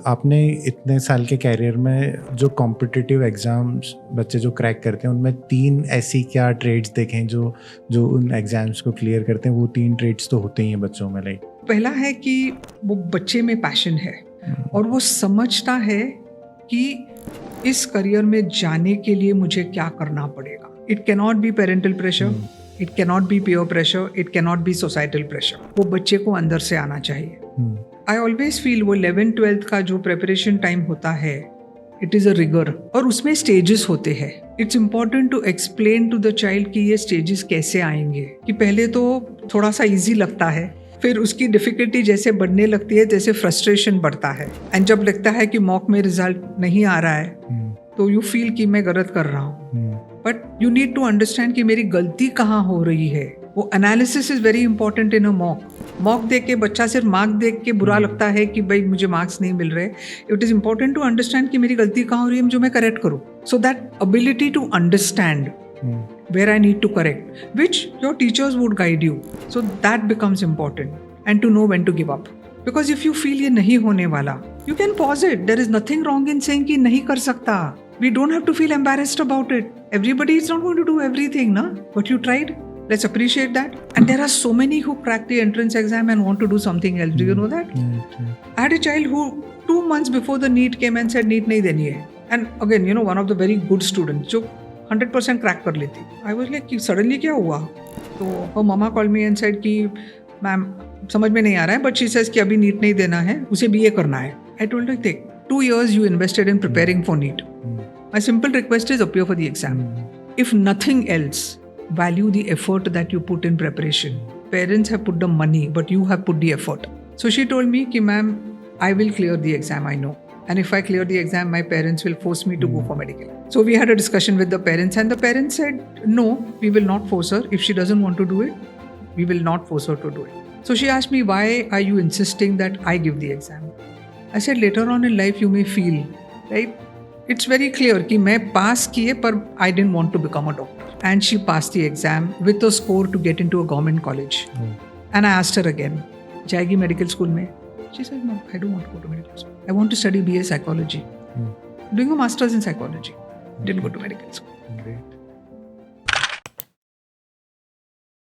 आपने इतने साल के कैरियर में जो कॉम्पिटिटिव एग्जाम्स बच्चे जो क्रैक करते हैं उनमें 3 ऐसी क्या ट्रेड्स देखें जो उन एग्जाम्स को क्लियर करते हैं? वो 3 ट्रेड्स तो होते ही हैं बच्चों में। लाइक पहला है कि वो बच्चे में पैशन है और वो समझता है कि इस करियर में जाने के लिए मुझे क्या करना पड़ेगा. It cannot be parental pressure, it cannot be peer pressure, it cannot be societal pressure. वो बच्चे को अंदर से आना चाहिए. आई ऑलवेज फील वो 11th-12th का जो प्रेपरेशन टाइम होता है, इट इज़ अ रिगर और उसमें स्टेजेस होते हैं. It's important to explain to the child कि ये स्टेजेस कैसे आएंगे. कि पहले तो थोड़ा सा ईजी लगता है, फिर उसकी डिफ़िकल्टी जैसे बढ़ने लगती है जैसे फ्रस्ट्रेशन बढ़ता है. एंड जब लगता है कि मॉक में रिजल्ट नहीं आ रहा है तो यू फील कि मैं गलत कर रहा हूँ. But you need to understand कि मेरी गलती कहाँ हो रही है. वो analysis is very important in a mock देख के बच्चा सिर्फ मार्क देख के बुरा लगता है कि भाई मुझे मार्क्स नहीं मिल रहे. It is important to understand कि मेरी गलती कहाँ हो रही है जो मैं करेक्ट करूँ. So that ability to understand where I need to correct, which your teachers would guide you. So that becomes important, and to know when to give up. Because if you feel ये नहीं होने वाला, you can pause it. There is nothing wrong in saying कि नहीं कर सकता. We don't have to feel embarrassed about it. Everybody is not going to do everything, na? But you tried. Let's appreciate that. And there are so many who crack the entrance exam and want to do something else. Do you know that? I had a child who 2 months before the NEET came and said NEET नहीं देनी है. And again, you know, one of the very good students जो 100% crack कर लेती. I was like कि suddenly क्या हुआ. तो वो mama call me and said कि मैम समझ में नहीं आ रहा है बट शी सेज कि अभी नीट नहीं देना है, उसे बीए करना है. I told her take 2 years you invested in preparing for NEET. My simple request is appear for the exam. If nothing else, value the effort that you put in preparation. Parents have put the money but you have put the effort. So she told me कि ma'am I will clear the exam, I know. And if I clear the exam, my parents will force me to go for medical. So we had a discussion with the parents and the parents said, no, we will not force her. If she doesn't want to do it, we will not force her to do it. So she asked me, why are you insisting that I give the exam? I said, later on in life, you may feel, right? It's very clear कि मैं pass किए पर I didn't want to become a doctor. And she passed the exam with a score to get into a government college. And I asked her again, जाएगी medical school में? She said, no, I don't want to go to medical school. I want to study BA psychology. Doing a master's in psychology. Didn't go to medical school.